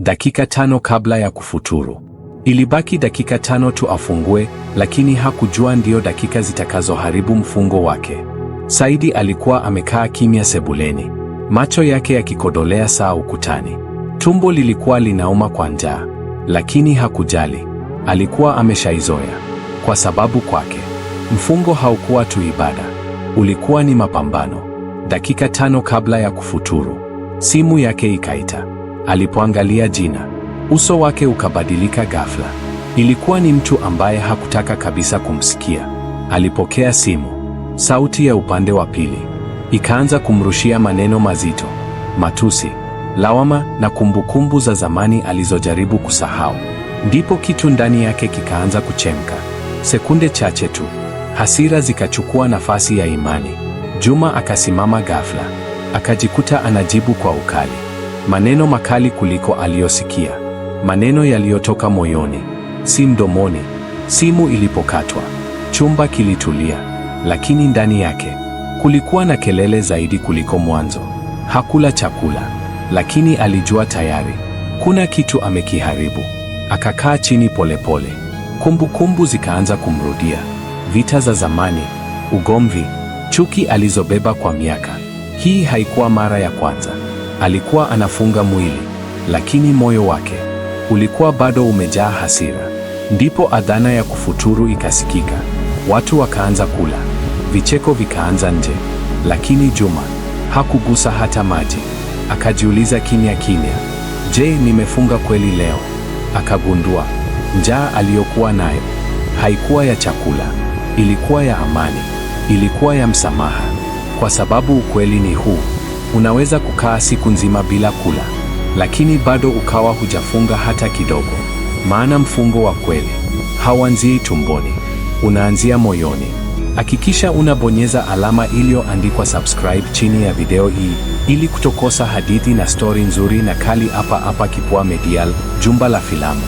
Dakika 5 kabla ya kufuturu. Ilibaki dakika 5 tu afungue, lakini hakujua ndio dakika zitakazoharibu mfungo wake. Saidi alikuwa amekaa kimya sebuleni, macho yake yakikodolea saa ukutani. Tumbo lilikuwa linauma kwa njaa, lakini hakujali. Alikuwa ameshaizoea, kwa sababu kwake mfungo haukuwa tu ibada, ulikuwa ni mapambano. Dakika 5 kabla ya kufuturu, simu yake ikaita. Alipoangalia jina, uso wake ukabadilika ghafla. Ilikuwa ni mtu ambaye hakutaka kabisa kumsikia. Alipokea simu. Sauti ya upande wa pili ikaanza kumrushia maneno mazito, matusi, lawama na kumbukumbu za zamani alizojaribu kusahau. Ndipo kitu ndani yake kikaanza kuchemka. Sekunde chache tu, hasira zikachukua nafasi ya imani. Juma akasimama ghafla, akajikuta anajibu kwa ukali, maneno makali kuliko aliyosikia, maneno yaliyotoka moyoni, si mdomoni. Simu ilipokatwa, chumba kilitulia, lakini ndani yake kulikuwa na kelele zaidi kuliko mwanzo. Hakula chakula, lakini alijua tayari kuna kitu amekiharibu. Akakaa chini polepole. Kumbukumbu zikaanza kumrudia, vita za zamani, ugomvi, chuki alizobeba kwa miaka. Hii haikuwa mara ya kwanza. Alikuwa anafunga mwili, lakini moyo wake ulikuwa bado umejaa hasira. Ndipo adhana ya kufuturu ikasikika. Watu wakaanza kula, vicheko vikaanza nje, lakini Juma hakugusa hata maji. Akajiuliza kimya kimya, je, nimefunga kweli leo? Akagundua njaa aliyokuwa nayo haikuwa ya chakula, ilikuwa ya amani, ilikuwa ya msamaha. Kwa sababu ukweli ni huu: unaweza kukaa siku nzima bila kula, lakini bado ukawa hujafunga hata kidogo. Maana mfungo wa kweli hauanzii tumboni, unaanzia moyoni. Hakikisha unabonyeza alama iliyoandikwa subscribe chini ya video hii ili kutokosa hadithi na stori nzuri na kali hapa hapa Kipua Medial, jumba la filamu.